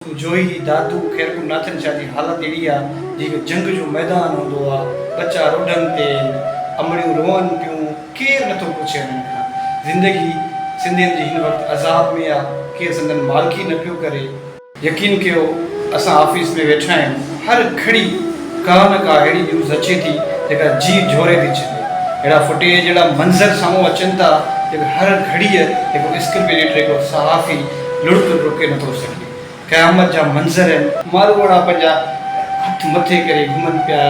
जोई दादू खैर को नाथन शाह जी हालत अड़ी आ जेको जंग जो मैदान होंदो आ बच्चा रोडन ते अमड़ियूं रोवन पियूं केर नथो पुछे उन्हनि खां ज़िंदगी सिंधियुनि जी हिन वक़्तु अज़ाब में आ केर संदन मालिकी न पियो करे यकीन कयो असां ऑफिस में वेठा आहियूं हर घड़ी का न का अहिड़ी न्यूज़ अचे थी जेका जी झोरे थी छॾे अहिड़ा फुटेज अहिड़ा मंज़र साम्हूं अचनि था जेका हर घड़ीअ हिकु स्क्रिप्ट एडिटर हिकु सहाफ़ी लुड़क रोके नथो सघे क़यामत जा मंज़र आहिनि मारवाड़ा पंहिंजा हथ मथे करे घुमनि पिया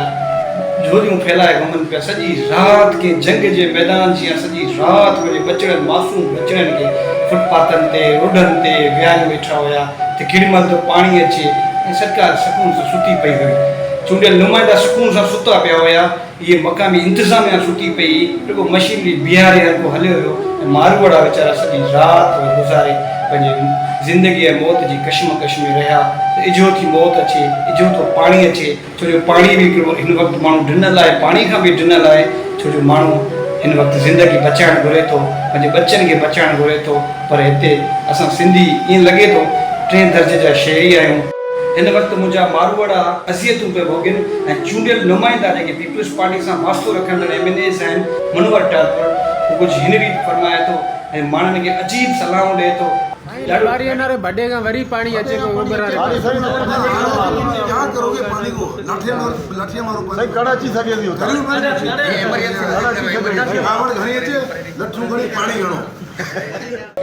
झोलियूं फैलाए घुमनि पिया सॼी राति के जंग जे मैदान जी सॼी राति वञी बचड़नि मासूम बचड़नि खे फुटपाथनि ते रोडनि ते विहारे वेठा हुया त केॾीमहिल त पाणी अचे ऐं सरकार सुकून सां सुती पई हुई चूंडियल नुमाइंदा सुकून सां सुता पिया हुया इहे मक़ामी इंतिज़ामिया सुती पई रुॻो मशीनरी बीहारे हर को हलियो हुयो ऐं मारवाड़ा वीचारा सॼी राति गुज़ारे पंहिंजे ज़िंदगी ऐं मौत जी कशमकश में रहिया इजो थी मौत अचे इजो थो पाणी अचे छो जो पाणी बि हिकिड़ो हिन वक़्तु माण्हू ॾिनल आहे पाणी खां बि ॾिनल आहे छो जो माण्हू हिन वक़्तु ज़िंदगी बचाइणु घुरे थो पंहिंजे बच्चनि खे बचाइणु घुरे थो पर हिते असां सिंधी ईअं लॻे थो 3 दर्जे जा शहरी आहियूं हिन वक़्तु मुंहिंजा मारवाड़ा अज़ियतूं पिया भोगनि ऐं चूंडियल नुमाइंदा जेके पीपल्स पार्टी सां वास्तो रखंदड़ MLAs आहिनि मुनवर टालपुर हू कुझु हिन रीति फरमाए थो ऐं माण्हुनि खे अजीब सलाहूं ॾिए थो बड़े का वरी पानी अच्छे को उबर क्या करोगे पानी को लाठियां मारो सही कड़ाची सके दियो घणी अचे लठू घणी पानी घणो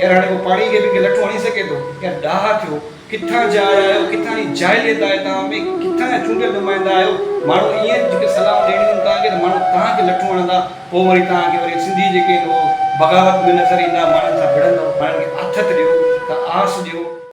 यार हाणे को पाणी खे बि लठो हणी सघे थो यार डाह थियो किथां जा आहियो किथां जी जाइलियत आहे तव्हां में किथां जा चूंडियल नुमाइंदा आहियो माण्हू ईअं जेके सलाह ॾियणियूं तव्हांखे त माण्हू तव्हांखे लठो हणंदा पोइ वरी तव्हांखे वरी सिंधी जेके बग़ावत में नज़र ईंदा माण्हुनि सां भिड़ंदव माण्हुनि खे आथत ॾियो त आस ॾियो